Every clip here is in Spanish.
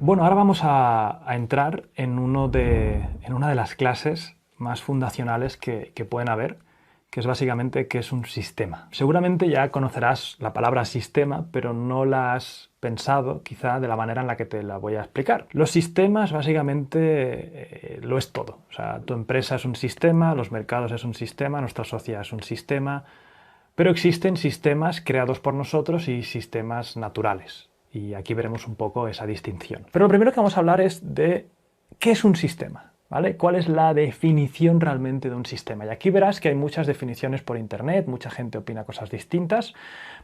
Bueno, ahora vamos a entrar en una de las clases más fundacionales que pueden haber, que es básicamente qué es un sistema. Seguramente ya conocerás la palabra sistema, pero no la has pensado quizá de la manera en la que te la voy a explicar. Los sistemas básicamente lo es todo. O sea, tu empresa es un sistema, los mercados es un sistema, nuestra sociedad es un sistema, pero existen sistemas creados por nosotros y sistemas naturales. Y aquí veremos un poco esa distinción. Pero lo primero que vamos a hablar es de qué es un sistema, ¿vale? ¿Cuál es la definición realmente de un sistema? Y aquí verás que hay muchas definiciones por internet, mucha gente opina cosas distintas,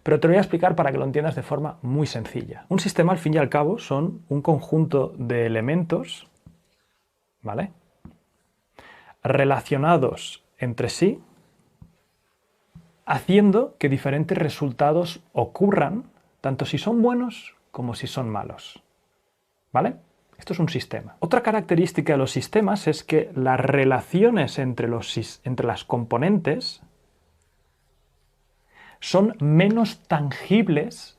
pero te lo voy a explicar para que lo entiendas de forma muy sencilla. Un sistema, al fin y al cabo, son un conjunto de elementos, ¿vale?, relacionados entre sí, haciendo que diferentes resultados ocurran, tanto si son buenos como si son malos. ¿Vale? Esto es un sistema. Otra característica de los sistemas es que las relaciones entre las componentes son menos tangibles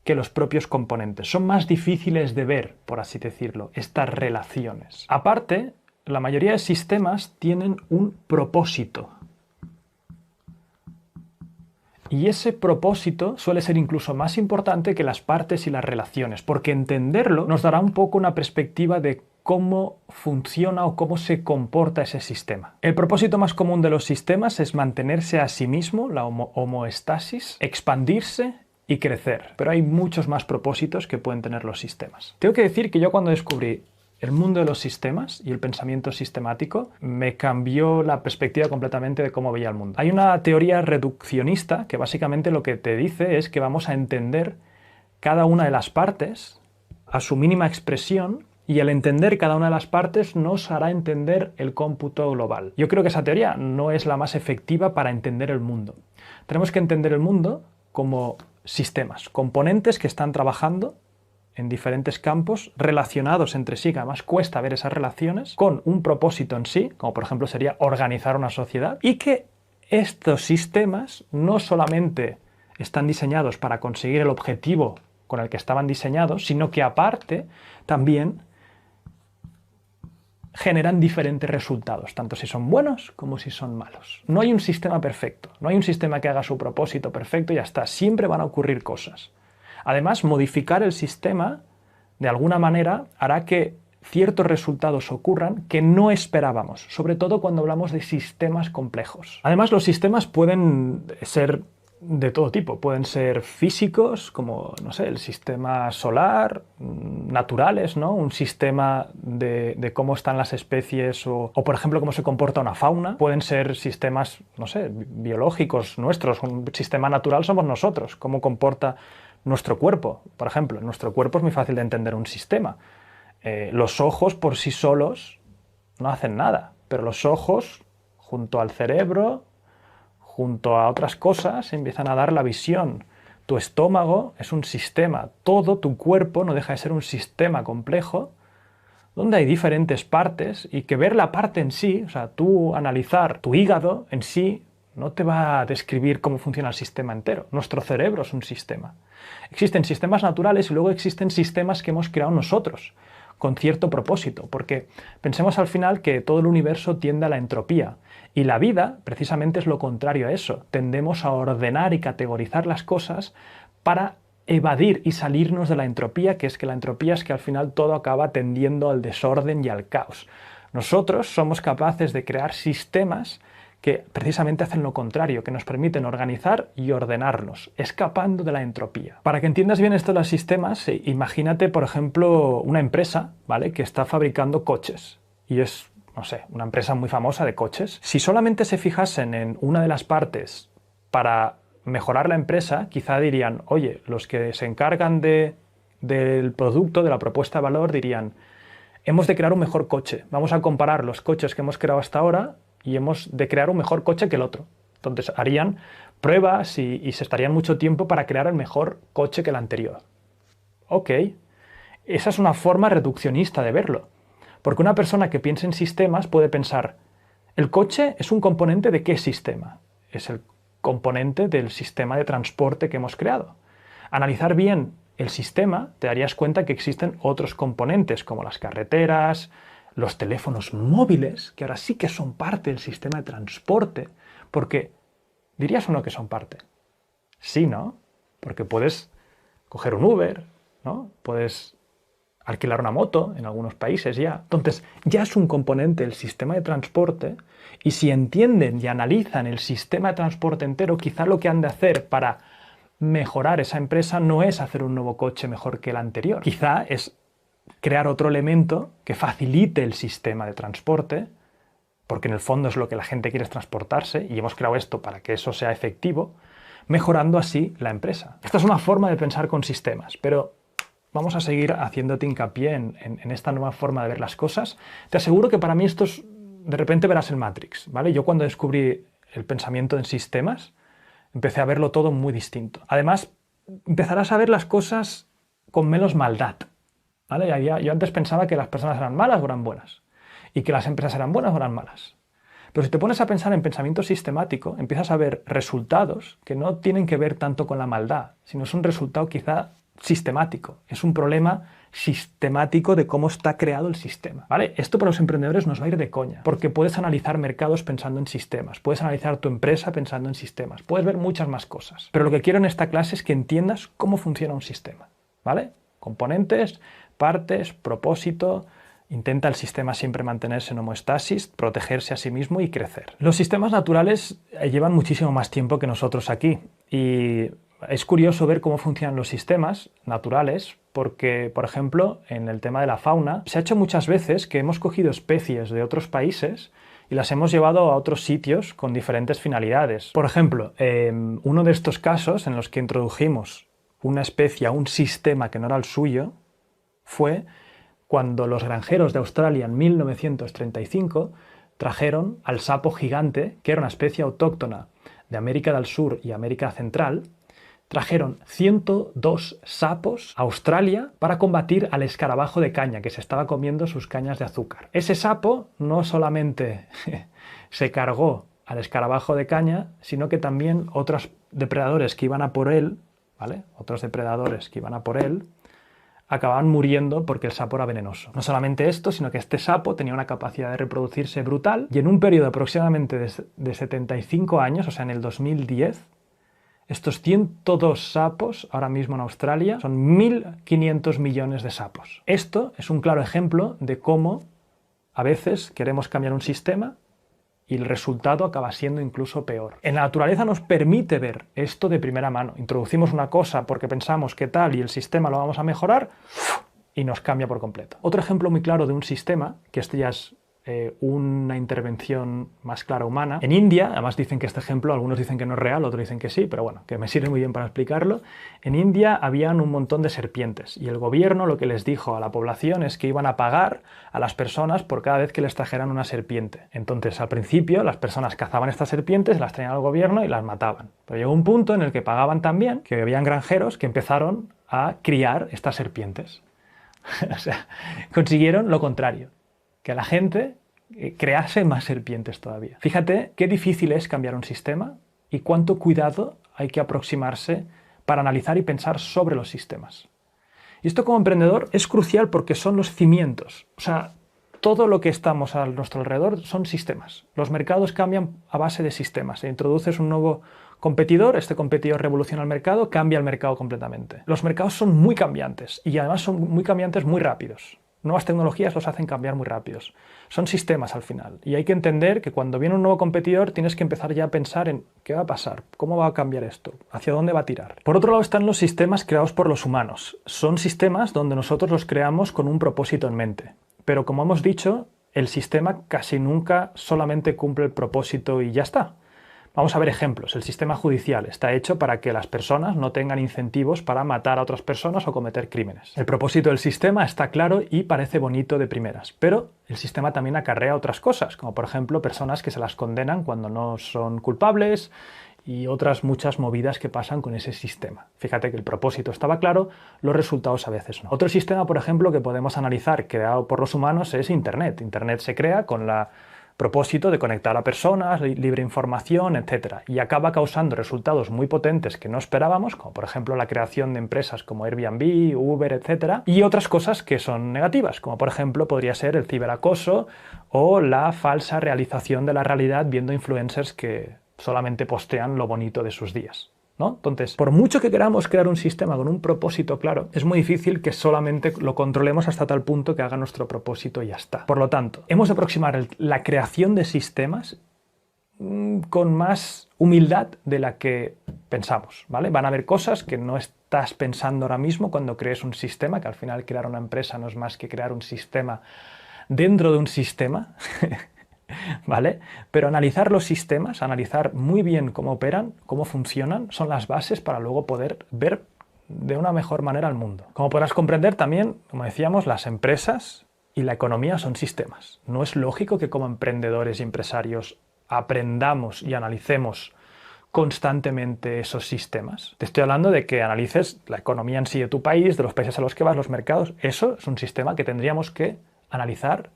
que los propios componentes. Son más difíciles de ver, por así decirlo, estas relaciones. Aparte, la mayoría de sistemas tienen un propósito. Y ese propósito suele ser incluso más importante que las partes y las relaciones, porque entenderlo nos dará un poco una perspectiva de cómo funciona o cómo se comporta ese sistema. El propósito más común de los sistemas es mantenerse a sí mismo, la homeostasis, expandirse y crecer. Pero hay muchos más propósitos que pueden tener los sistemas. Tengo que decir que yo cuando descubrí el mundo de los sistemas y el pensamiento sistemático me cambió la perspectiva completamente de cómo veía el mundo. Hay una teoría reduccionista que básicamente lo que te dice es que vamos a entender cada una de las partes a su mínima expresión y al entender cada una de las partes nos hará entender el cómputo global. Yo creo que esa teoría no es la más efectiva para entender el mundo. Tenemos que entender el mundo como sistemas, componentes que están trabajando en diferentes campos relacionados entre sí, que además cuesta ver esas relaciones, con un propósito en sí, como por ejemplo sería organizar una sociedad, y que estos sistemas no solamente están diseñados para conseguir el objetivo con el que estaban diseñados, sino que aparte también generan diferentes resultados, tanto si son buenos como si son malos. No hay un sistema perfecto, no hay un sistema que haga su propósito perfecto y ya está, siempre van a ocurrir cosas. Además, modificar el sistema, de alguna manera, hará que ciertos resultados ocurran que no esperábamos, sobre todo cuando hablamos de sistemas complejos. Además, los sistemas pueden ser de todo tipo. Pueden ser físicos, como, no sé, el sistema solar, naturales, ¿no? Un sistema de cómo están las especies o, por ejemplo, cómo se comporta una fauna. Pueden ser sistemas, no sé, biológicos nuestros. Un sistema natural somos nosotros. Cómo comporta nuestro cuerpo, por ejemplo. En nuestro cuerpo es muy fácil de entender un sistema. Los ojos por sí solos no hacen nada, pero los ojos, junto al cerebro, junto a otras cosas, empiezan a dar la visión. Tu estómago es un sistema. Todo tu cuerpo no deja de ser un sistema complejo donde hay diferentes partes y que ver la parte en sí, o sea, tú analizar tu hígado en sí, no te va a describir cómo funciona el sistema entero. Nuestro cerebro es un sistema. Existen sistemas naturales y luego existen sistemas que hemos creado nosotros, con cierto propósito, porque pensemos al final que todo el universo tiende a la entropía y la vida precisamente es lo contrario a eso. Tendemos a ordenar y categorizar las cosas para evadir y salirnos de la entropía, que la entropía es que al final todo acaba tendiendo al desorden y al caos. Nosotros somos capaces de crear sistemas que precisamente hacen lo contrario, que nos permiten organizar y ordenarnos, escapando de la entropía. Para que entiendas bien esto de los sistemas, imagínate, por ejemplo, una empresa, ¿vale?, que está fabricando coches y es, no sé, una empresa muy famosa de coches. Si solamente se fijasen en una de las partes para mejorar la empresa, quizá dirían, oye, los que se encargan del producto, de la propuesta de valor, dirían, hemos de crear un mejor coche, vamos a comparar los coches que hemos creado hasta ahora y hemos de crear un mejor coche que el otro. Entonces harían pruebas y se estarían mucho tiempo para crear el mejor coche que el anterior. Ok, esa es una forma reduccionista de verlo. Porque una persona que piensa en sistemas puede pensar, ¿el coche es un componente de qué sistema? Es el componente del sistema de transporte que hemos creado. Analizar bien el sistema, te darías cuenta que existen otros componentes como las carreteras, los teléfonos móviles, que ahora sí que son parte del sistema de transporte, porque ¿dirías o no que son parte? Sí, ¿no? Porque puedes coger un Uber, ¿no? Puedes alquilar una moto en algunos países ya. Entonces, ya es un componente del sistema de transporte y si entienden y analizan el sistema de transporte entero, quizá lo que han de hacer para mejorar esa empresa no es hacer un nuevo coche mejor que el anterior. Quizá es crear otro elemento que facilite el sistema de transporte, porque en el fondo es lo que la gente quiere, es transportarse, y hemos creado esto para que eso sea efectivo, mejorando así la empresa. Esta es una forma de pensar con sistemas, pero vamos a seguir haciéndote hincapié en esta nueva forma de ver las cosas. Te aseguro que para mí esto es, de repente verás el Matrix, ¿vale? Yo cuando descubrí el pensamiento en sistemas, empecé a verlo todo muy distinto. Además, empezarás a ver las cosas con menos maldad, ¿vale? Yo antes pensaba que las personas eran malas o eran buenas, y que las empresas eran buenas o eran malas. Pero si te pones a pensar en pensamiento sistemático, empiezas a ver resultados que no tienen que ver tanto con la maldad, sino es un resultado quizá sistemático. Es un problema sistemático de cómo está creado el sistema, ¿vale? Esto para los emprendedores nos va a ir de coña, porque puedes analizar mercados pensando en sistemas, puedes analizar tu empresa pensando en sistemas, puedes ver muchas más cosas. Pero lo que quiero en esta clase es que entiendas cómo funciona un sistema, ¿vale? Componentes, partes, propósito. Intenta el sistema siempre mantenerse en homeostasis, protegerse a sí mismo y crecer. Los sistemas naturales llevan muchísimo más tiempo que nosotros aquí y es curioso ver cómo funcionan los sistemas naturales porque, por ejemplo, en el tema de la fauna, se ha hecho muchas veces que hemos cogido especies de otros países y las hemos llevado a otros sitios con diferentes finalidades. Por ejemplo, uno de estos casos en los que introdujimos una especie a un sistema que no era el suyo fue cuando los granjeros de Australia en 1935 trajeron al sapo gigante, que era una especie autóctona de América del Sur y América Central. Trajeron 102 sapos a Australia para combatir al escarabajo de caña, que se estaba comiendo sus cañas de azúcar. Ese sapo no solamente se cargó al escarabajo de caña, sino que también otros depredadores que iban a por él, ¿vale? Otros depredadores que iban a por él, acababan muriendo porque el sapo era venenoso. No solamente esto, sino que este sapo tenía una capacidad de reproducirse brutal y en un periodo aproximadamente de 75 años, o sea, en el 2010, estos 102 sapos, ahora mismo en Australia, son 1.500 millones de sapos. Esto es un claro ejemplo de cómo a veces queremos cambiar un sistema y el resultado acaba siendo incluso peor. En la naturaleza nos permite ver esto de primera mano. Introducimos una cosa porque pensamos que tal y el sistema lo vamos a mejorar y nos cambia por completo. Otro ejemplo muy claro de un sistema, que este ya es una intervención más clara humana. En India, además dicen que este ejemplo, algunos dicen que no es real, otros dicen que sí, pero bueno, que me sirve muy bien para explicarlo. En India habían un montón de serpientes y el gobierno lo que les dijo a la población es que iban a pagar a las personas por cada vez que les trajeran una serpiente. Entonces, al principio, las personas cazaban estas serpientes, las traían al gobierno y las mataban. Pero llegó un punto en el que pagaban también, que habían granjeros que empezaron a criar estas serpientes. O sea, consiguieron lo contrario, que la gente crease más serpientes todavía. Fíjate qué difícil es cambiar un sistema y cuánto cuidado hay que aproximarse para analizar y pensar sobre los sistemas. Y esto como emprendedor es crucial porque son los cimientos. O sea, todo lo que estamos a nuestro alrededor son sistemas. Los mercados cambian a base de sistemas. Se introduces un nuevo competidor, este competidor revoluciona el mercado, cambia el mercado completamente. Los mercados son muy cambiantes y además son muy cambiantes muy rápidos. Nuevas tecnologías los hacen cambiar muy rápidos. Son sistemas al final. Y hay que entender que cuando viene un nuevo competidor tienes que empezar ya a pensar en qué va a pasar, cómo va a cambiar esto, hacia dónde va a tirar. Por otro lado están los sistemas creados por los humanos. Son sistemas donde nosotros los creamos con un propósito en mente. Pero como hemos dicho, el sistema casi nunca solamente cumple el propósito y ya está. Vamos a ver ejemplos. El sistema judicial está hecho para que las personas no tengan incentivos para matar a otras personas o cometer crímenes. El propósito del sistema está claro y parece bonito de primeras, pero el sistema también acarrea otras cosas, como por ejemplo personas que se las condenan cuando no son culpables y otras muchas movidas que pasan con ese sistema. Fíjate que el propósito estaba claro, los resultados a veces no. Otro sistema, por ejemplo, que podemos analizar creado por los humanos es Internet. Internet se crea con la propósito de conectar a personas, libre información, etc. Y acaba causando resultados muy potentes que no esperábamos, como por ejemplo la creación de empresas como Airbnb, Uber, etc. Y otras cosas que son negativas, como por ejemplo podría ser el ciberacoso o la falsa realización de la realidad viendo influencers que solamente postean lo bonito de sus días, ¿no? Entonces, por mucho que queramos crear un sistema con un propósito claro, es muy difícil que solamente lo controlemos hasta tal punto que haga nuestro propósito y ya está. Por lo tanto, hemos de aproximar la creación de sistemas con más humildad de la que pensamos, ¿vale? Van a haber cosas que no estás pensando ahora mismo cuando crees un sistema, que al final crear una empresa no es más que crear un sistema dentro de un sistema, ¿vale? Pero analizar los sistemas, analizar muy bien cómo operan, cómo funcionan, son las bases para luego poder ver de una mejor manera el mundo. Como podrás comprender también, como decíamos, las empresas y la economía son sistemas. No es lógico que como emprendedores y empresarios aprendamos y analicemos constantemente esos sistemas. Te estoy hablando de que analices la economía en sí de tu país, de los países a los que vas, los mercados. Eso es un sistema que tendríamos que analizar,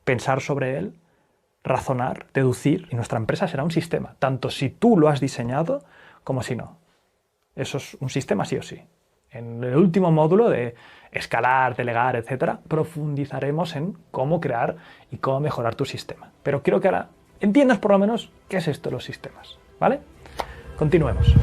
pensar sobre él, razonar, deducir, y nuestra empresa será un sistema, tanto si tú lo has diseñado como si no. Eso es un sistema sí o sí. En el último módulo de escalar, delegar, etc., profundizaremos en cómo crear y cómo mejorar tu sistema. Pero quiero que ahora entiendas por lo menos qué es esto de los sistemas, ¿vale? Continuemos.